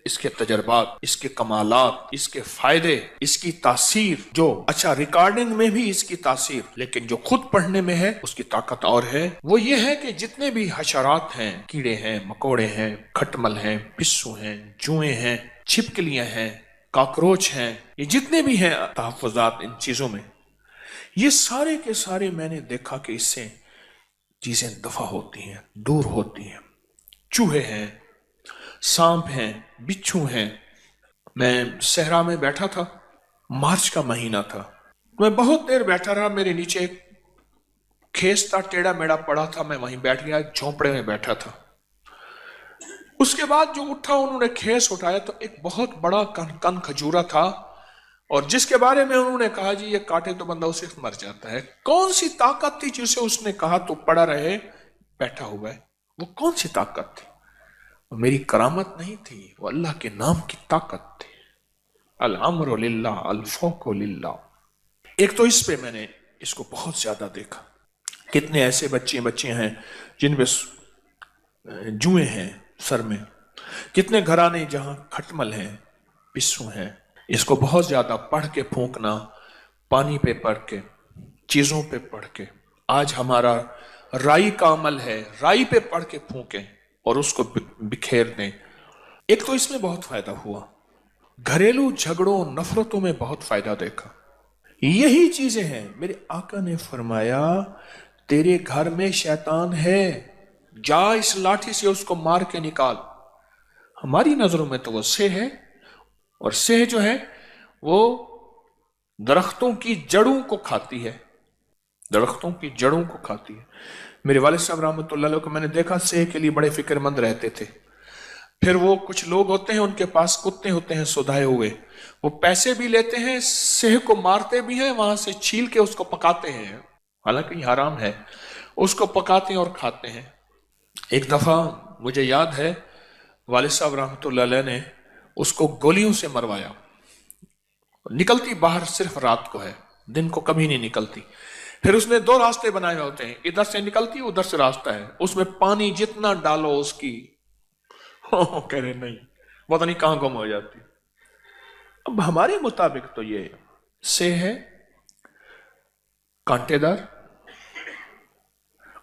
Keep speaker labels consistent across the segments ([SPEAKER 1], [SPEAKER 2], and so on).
[SPEAKER 1] اس کے تجربات، اس کے کمالات، اس کے فائدے، اس کی تاثیر، جو اچھا ریکارڈنگ میں بھی اس کی تاثیر، لیکن جو خود پڑھنے میں ہے اس کی طاقت اور ہے۔ وہ یہ ہے کہ جتنے بھی حشرات ہیں، کیڑے ہیں، مکوڑے ہیں، کھٹمل ہیں، پسو ہیں، جوئیں ہیں، چھپکلیاں ہیں، کاکروچ ہیں، یہ جتنے بھی ہیں تحفظات ان چیزوں میں، یہ سارے کے سارے میں نے دیکھا کہ اس سے چیزیں دفع ہوتی ہیں، دور ہوتی ہیں۔ چوہے ہیں، سانپ ہیں، بچھو ہیں۔ میں صحرا میں بیٹھا تھا، مارچ کا مہینہ تھا، میں بہت دیر بیٹھا رہا، میرے نیچے ایک کھیس تھا، ٹیڑھا میڑا پڑا تھا، میں وہیں بیٹھ گیا، جھونپڑے میں بیٹھا تھا۔ اس کے بعد جو اٹھا، انہوں نے کھیس اٹھایا تو ایک بہت بڑا کن کھجورا تھا، اور جس کے بارے میں انہوں نے کہا جی یہ کاٹے تو بندہ اسے مر جاتا ہے۔ کون سی طاقت تھی جسے اس نے کہا تو پڑا رہے بیٹھا ہوا ہے؟ وہ کون سی طاقت تھی؟ وہ میری کرامت نہیں تھی، وہ اللہ کے نام کی طاقت تھی۔ الامر للہ الفوق للہ۔ ایک تو اس پہ میں نے اس کو بہت زیادہ دیکھا، کتنے ایسے بچے ہیں جن میں جوئیں ہیں سر میں، کتنے گھرانے جہاں کھٹمل ہیں، پسو ہیں۔ اس کو بہت زیادہ پڑھ کے پھونکنا، پانی پہ پڑھ کے، چیزوں پہ پڑھ کے۔ آج ہمارا رائی کا عمل ہے، رائی پہ پڑھ کے پھونکیں اور اس کو بکھیر دیں۔ ایک تو اس میں بہت فائدہ ہوا، گھریلو جھگڑوں نفرتوں میں بہت فائدہ دیکھا۔ یہی چیزیں ہیں، میرے آقا نے فرمایا تیرے گھر میں شیطان ہے، جا اس لاٹھی سے اس کو مار کے نکال۔ ہماری نظروں میں تو وہ سہ ہے، اور سہ جو ہے وہ درختوں کی جڑوں کو کھاتی ہے، درختوں کی جڑوں کو کھاتی ہے۔ میرے والد صاحب رحمۃ اللہ علیہ کو میں نے دیکھا سہ کے لیے بڑے فکر مند رہتے تھے۔ پھر وہ کچھ لوگ ہوتے ہیں ان کے پاس کتے ہوتے ہیں سدھائے ہوئے، وہ پیسے بھی لیتے ہیں، سہ کو مارتے بھی ہیں، وہاں سے چھیل کے اس کو پکاتے ہیں، حالانکہ یہ حرام ہے، اس کو پکاتے ہیں اور کھاتے ہیں۔ ایک دفعہ مجھے یاد ہے والد صاحب رحمۃ اللہ علیہ نے اس کو گولیوں سے مروایا، نکلتی باہر صرف رات کو ہے، دن کو کبھی نہیں نکلتی۔ پھر اس نے دو راستے بنائے ہوتے ہیں، ادھر سے نکلتی ادھر سے راستہ ہے، اس میں پانی جتنا ڈالو اس کی کہہ رہے نہیں پتہ نہیں کہاں گم ہو جاتی۔ اب ہمارے مطابق تو یہ سے ہے کانٹے دار،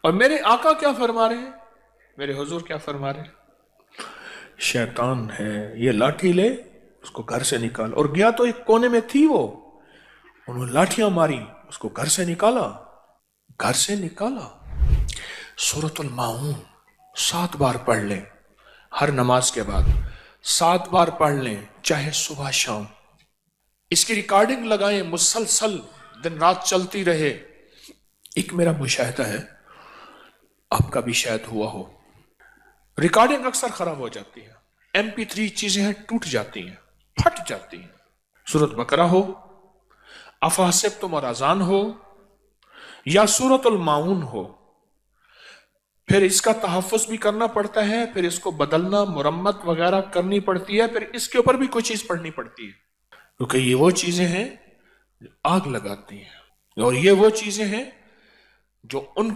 [SPEAKER 1] اور میرے آقا کیا فرما رہے ہیں، میرے حضور کیا فرما رہے ہیں؟ شیطان ہے، یہ لاٹھی لے اس کو گھر سے نکال۔ اور گیا تو ایک کونے میں تھی، وہ انہوں نے لاٹھیاں ماری، اس کو گھر سے نکالا، گھر سے نکالا۔ سورۃ الماعون 7 بار پڑھ لیں، ہر نماز کے بعد 7 بار پڑھ لیں، چاہے صبح شام۔ اس کی ریکارڈنگ لگائیں، مسلسل دن رات چلتی رہے۔ ایک میرا مشاہدہ ہے، آپ کا بھی شاید ہوا ہو، ریکارڈنگ اکثر خراب ہو جاتی ہے، MP3 چیزیں ہیں ٹوٹ جاتی ہیں، پھٹ جاتی ہیں۔ سورۃ بقرہ ہو، افحسبتم اور اذان ہو، یا سورۃ الماعون ہو، پھر اس کا تحفظ بھی کرنا پڑتا ہے، پھر اس کو بدلنا، مرمت وغیرہ کرنی پڑتی ہے، پھر اس کے اوپر بھی کوئی چیز پڑھنی پڑتی ہے، کیونکہ یہ وہ چیزیں ہیں جو آگ لگاتی ہیں، اور یہ وہ چیزیں ہیں جو ان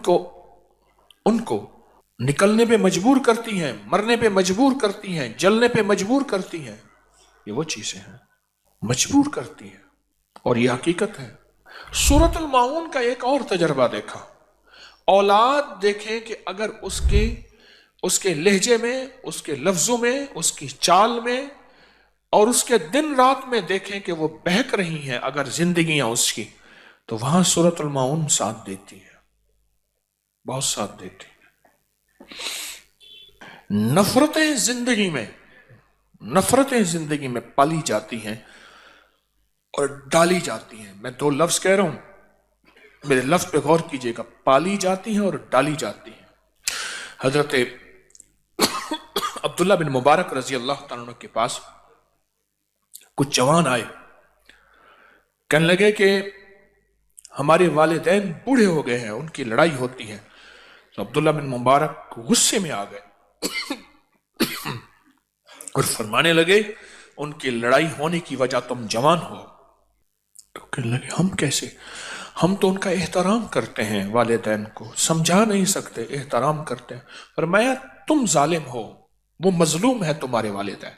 [SPEAKER 1] کو نکلنے پہ مجبور کرتی ہیں، مرنے پہ مجبور کرتی ہیں، جلنے پہ مجبور کرتی ہیں۔ یہ وہ چیزیں ہیں مجبور کرتی ہیں، اور یہ حقیقت ہے۔ سورۃ الماعون کا ایک اور تجربہ دیکھا، اولاد دیکھیں کہ اگر اس کے لہجے میں، اس کے لفظوں میں، اس کی چال میں، اور اس کے دن رات میں دیکھیں کہ وہ بہک رہی ہیں اگر زندگیاں اس کی، تو وہاں سورۃ الماعون ساتھ دیتی ہے، بہت ساتھ دیتی ہے۔ نفرتیں زندگی میں پالی جاتی ہیں اور ڈالی جاتی ہیں۔ میں 2 لفظ کہہ رہا ہوں، میرے لفظ پہ غور کیجئے گا، پالی جاتی ہیں اور ڈالی جاتی ہیں۔ حضرت عبداللہ بن مبارک رضی اللہ تعالیٰ عنہ کے پاس کچھ جوان آئے، کہنے لگے کہ ہمارے والدین بوڑھے ہو گئے ہیں، ان کی لڑائی ہوتی ہے۔ تو عبداللہ بن مبارک غصے میں آ گئے اور فرمانے لگے ان کی لڑائی ہونے کی وجہ تم جوان ہو۔ تو کہنے لگے ہم کیسے، ہم تو ان کا احترام کرتے ہیں، والدین کو سمجھا نہیں سکتے، احترام کرتے ہیں۔ فرمایا تم ظالم ہو، وہ مظلوم ہے تمہارے والدین،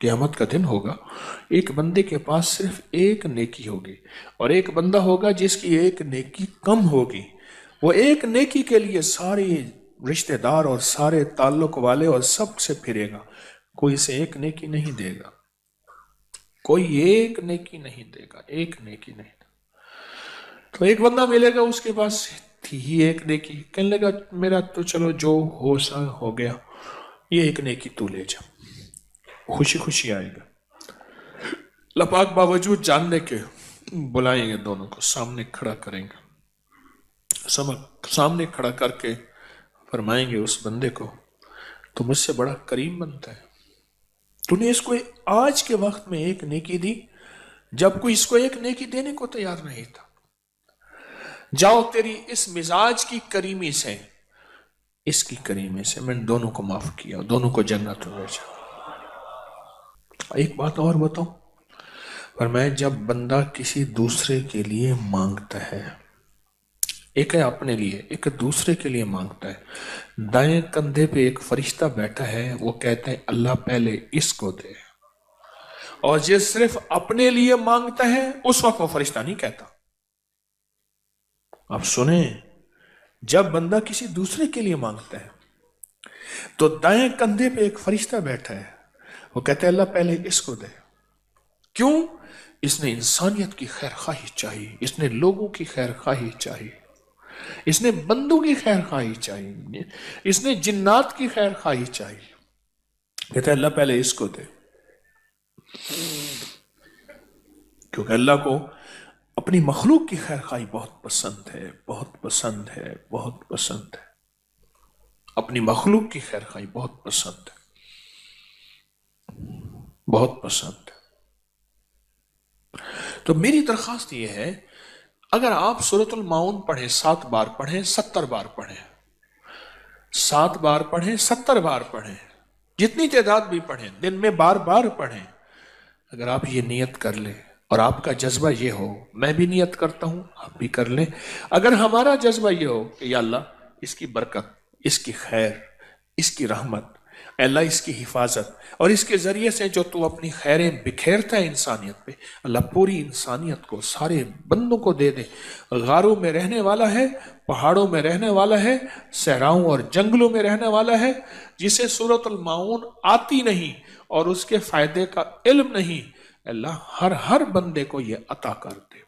[SPEAKER 1] قیامت کا دن ہوگا، ایک بندے کے پاس صرف ایک نیکی ہوگی، اور ایک بندہ ہوگا جس کی ایک نیکی کم ہوگی۔ وہ ایک نیکی کے لیے سارے رشتہ دار اور سارے تعلق والے اور سب سے پھرے گا، کوئی اسے ایک نیکی نہیں دے گا، کوئی ایک نیکی نہیں دے گا، ایک نیکی نہیں دے گا۔ تو ایک بندہ ملے گا، اس کے پاس تھی ہی ایک نیکی، کہنے لگا میرا تو چلو جو ہو سا ہو گیا، یہ ایک نیکی تو لے جا، خوشی خوشی آئے گا۔ اللہ پاک باوجود جاننے کے بلائیں گے، دونوں کو سامنے کھڑا کریں گے، سامنے کھڑا کر کے فرمائیں گے اس بندے کو تو مجھ سے بڑا کریم بنتا ہے، تو نے اس کو آج کے وقت میں ایک نیکی دی جب کوئی اس کو ایک نیکی دینے کو تیار نہیں تھا۔ جاؤ تیری اس مزاج کی کریمی سے، اس کی کریمی سے میں نے دونوں کو معاف کیا، دونوں کو جنت میں بھیجا۔ ایک بات اور بتاؤں، فرمایا جب بندہ کسی دوسرے کے لیے مانگتا ہے، ایک ہے اپنے لیے، ایک دوسرے کے لیے مانگتا ہے، دائیں کندھے پہ ایک فرشتہ بیٹھا ہے، وہ کہتا ہے اللہ پہلے اس کو دے، اور جو صرف اپنے لیے مانگتا ہے اس وقت وہ فرشتہ نہیں کہتا۔ آپ سنیں، جب بندہ کسی دوسرے کے لیے مانگتا ہے تو دائیں کندھے پہ ایک فرشتہ بیٹھا ہے، وہ کہتا ہے اللہ پہلے اس کو دے۔ کیوں؟ اس نے انسانیت کی خیر خواہی چاہیے، اس نے لوگوں کی خیر خواہی چاہیے، اس نے بندوں کی خیر خواہی چاہیے، اس نے جنات کی خیر خواہی چاہیے، کہتا ہے اللہ پہلے اس کو دے، کیونکہ اللہ کو اپنی مخلوق کی خیر خواہی بہت پسند ہے، بہت پسند ہے، بہت پسند ہے، اپنی مخلوق کی خیر خواہی بہت پسند ہے، بہت پسند ہے۔ تو میری درخواست یہ ہے، اگر آپ سورۃ الماؤن پڑھیں 7 بار پڑھیں، 70 بار پڑھیں، 7 بار پڑھیں، 70 بار پڑھیں، جتنی تعداد بھی پڑھیں، دن میں بار بار پڑھیں، اگر آپ یہ نیت کر لیں اور آپ کا جذبہ یہ ہو، میں بھی نیت کرتا ہوں، آپ بھی کر لیں، اگر ہمارا جذبہ یہ ہو کہ یا اللہ اس کی برکت، اس کی خیر، اس کی رحمت، اے اللہ اس کی حفاظت، اور اس کے ذریعے سے جو تو اپنی خیریں بکھیرتا ہے انسانیت پہ، اللہ پوری انسانیت کو، سارے بندوں کو دے دے۔ غاروں میں رہنے والا ہے، پہاڑوں میں رہنے والا ہے، صحراؤں اور جنگلوں میں رہنے والا ہے، جسے سورۃ الماؤن آتی نہیں اور اس کے فائدے کا علم نہیں، اللہ ہر بندے کو یہ عطا کر دے۔